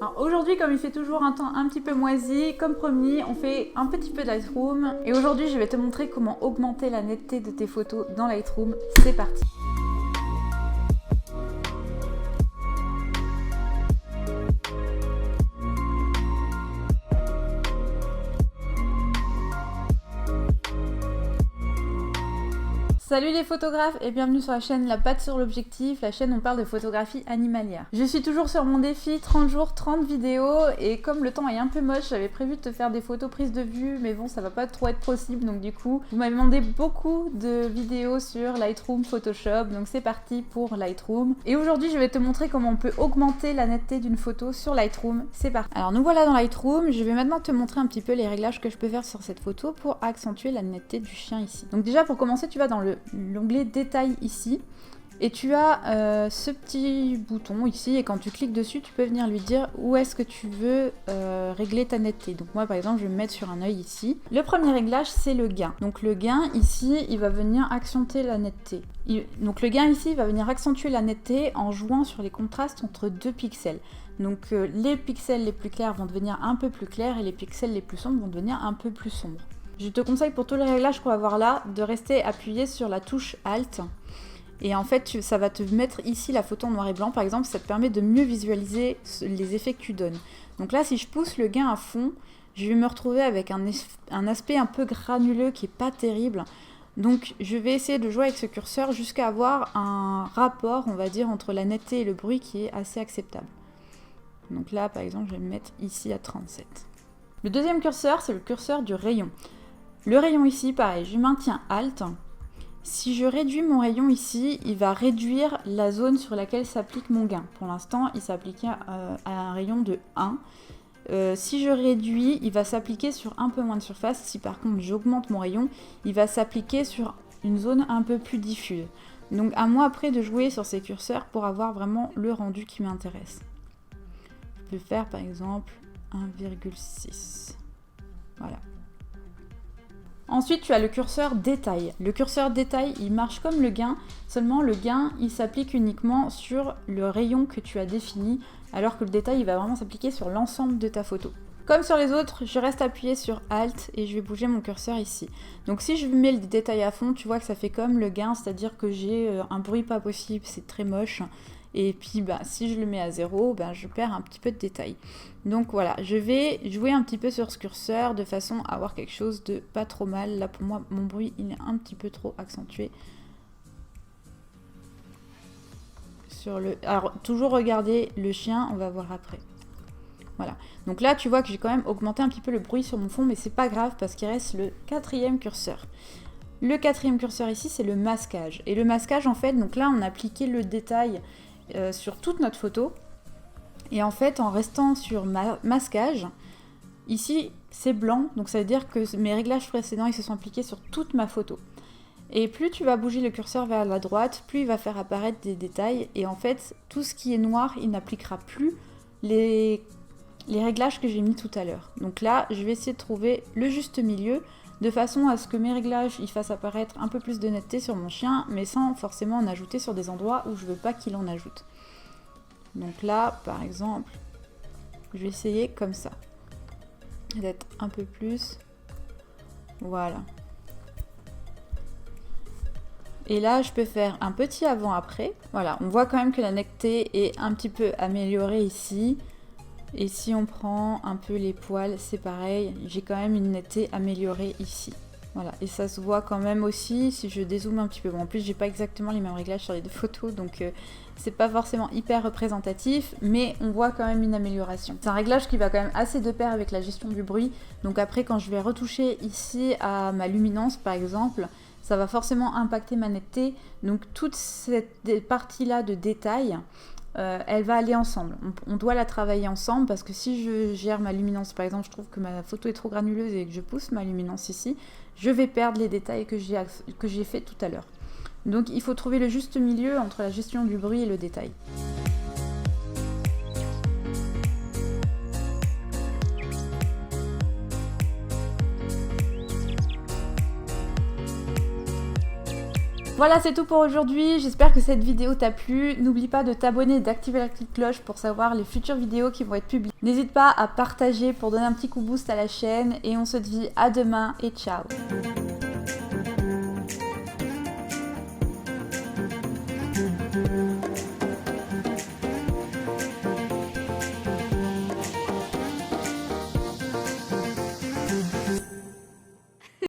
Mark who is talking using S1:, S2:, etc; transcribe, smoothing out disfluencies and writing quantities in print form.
S1: Alors aujourd'hui, comme il fait toujours un temps un petit peu moisi, comme promis, on fait un petit peu de Lightroom. Et aujourd'hui, je vais te montrer comment augmenter la netteté de tes photos dans Lightroom. C'est parti! Salut les photographes et bienvenue sur la chaîne La Patte sur l'Objectif, la chaîne où on parle de photographie animalière. Je suis toujours sur mon défi 30 jours, 30 vidéos et comme le temps est un peu moche, j'avais prévu de te faire des photos prises de vue mais bon ça va pas trop être possible donc du coup vous m'avez demandé beaucoup de vidéos sur Lightroom, Photoshop donc c'est parti pour Lightroom. Et aujourd'hui je vais te montrer comment on peut augmenter la netteté d'une photo sur Lightroom, c'est parti. Alors nous voilà dans Lightroom, je vais maintenant te montrer un petit peu les réglages que je peux faire sur cette photo pour accentuer la netteté du chien ici. Donc déjà pour commencer tu vas dans l'onglet détail ici et tu as ce petit bouton ici et quand tu cliques dessus tu peux venir lui dire où est-ce que tu veux régler ta netteté. Donc moi par exemple je vais me mettre sur un œil ici. Le premier réglage c'est le gain. Donc le gain ici il va venir accentuer la netteté. Donc le gain ici il va venir accentuer la netteté en jouant sur les contrastes entre deux pixels. Donc les pixels les plus clairs vont devenir un peu plus clairs et les pixels les plus sombres vont devenir un peu plus sombres. Je te conseille pour tous les réglages qu'on va voir là de rester appuyé sur la touche Alt et en fait ça va te mettre ici la photo en noir et blanc par exemple, ça te permet de mieux visualiser les effets que tu donnes. Donc là si je pousse le gain à fond, je vais me retrouver avec un aspect un peu granuleux qui est pas terrible. Donc je vais essayer de jouer avec ce curseur jusqu'à avoir un rapport on va dire entre la netteté et le bruit qui est assez acceptable. Donc là par exemple je vais me mettre ici à 37. Le deuxième curseur c'est le curseur du rayon. Le rayon ici, pareil, je maintiens Alt. Si je réduis mon rayon ici, il va réduire la zone sur laquelle s'applique mon gain. Pour l'instant, il s'appliquait à un rayon de 1. Si je réduis, il va s'appliquer sur un peu moins de surface. Si par contre j'augmente mon rayon, il va s'appliquer sur une zone un peu plus diffuse. Donc à moi après de jouer sur ces curseurs pour avoir vraiment le rendu qui m'intéresse. Je peux faire par exemple 1,6. Voilà. Ensuite, tu as le curseur détail. Le curseur détail, il marche comme le gain, seulement le gain, il s'applique uniquement sur le rayon que tu as défini, alors que le détail, il va vraiment s'appliquer sur l'ensemble de ta photo. Comme sur les autres, je reste appuyé sur Alt et je vais bouger mon curseur ici. Donc si je mets le détail à fond, tu vois que ça fait comme le gain, c'est-à-dire que j'ai un bruit pas possible, c'est très moche. Et puis si je le mets à 0, je perds un petit peu de détail. Donc voilà, je vais jouer un petit peu sur ce curseur de façon à avoir quelque chose de pas trop mal. Là pour moi, mon bruit il est un petit peu trop accentué. Alors toujours regarder le chien, on va voir après. Voilà, donc là tu vois que j'ai quand même augmenté un petit peu le bruit sur mon fond, mais c'est pas grave parce qu'il reste le quatrième curseur. Le quatrième curseur ici c'est le masquage. Et le masquage en fait, donc là on a appliqué le détail sur toute notre photo et en fait en restant sur masquage ici c'est blanc donc ça veut dire que mes réglages précédents ils se sont appliqués sur toute ma photo et plus tu vas bouger le curseur vers la droite plus il va faire apparaître des détails et en fait tout ce qui est noir il n'appliquera plus les réglages que j'ai mis tout à l'heure. Donc là je vais essayer de trouver le juste milieu de façon à ce que mes réglages ils fassent apparaître un peu plus de netteté sur mon chien, mais sans forcément en ajouter sur des endroits où je veux pas qu'il en ajoute. Donc là, par exemple, je vais essayer comme ça. D'être un peu plus. Voilà. Et là, je peux faire un petit avant-après. Voilà, on voit quand même que la netteté est un petit peu améliorée ici. Et si on prend un peu les poils, c'est pareil, j'ai quand même une netteté améliorée ici. Voilà, et ça se voit quand même aussi si je dézoome un petit peu. Bon, en plus, j'ai pas exactement les mêmes réglages sur les deux photos, donc c'est pas forcément hyper représentatif, mais on voit quand même une amélioration. C'est un réglage qui va quand même assez de pair avec la gestion du bruit. Donc après, quand je vais retoucher ici à ma luminance, par exemple, ça va forcément impacter ma netteté. Donc toute cette partie-là de détail, elle va aller ensemble. On doit la travailler ensemble parce que si je gère ma luminance, par exemple, je trouve que ma photo est trop granuleuse et que je pousse ma luminance ici, je vais perdre les détails que j'ai fait tout à l'heure. Donc il faut trouver le juste milieu entre la gestion du bruit et le détail. Voilà, c'est tout pour aujourd'hui, j'espère que cette vidéo t'a plu. N'oublie pas de t'abonner et d'activer la petite cloche pour savoir les futures vidéos qui vont être publiées. N'hésite pas à partager pour donner un petit coup boost à la chaîne et on se dit à demain et ciao.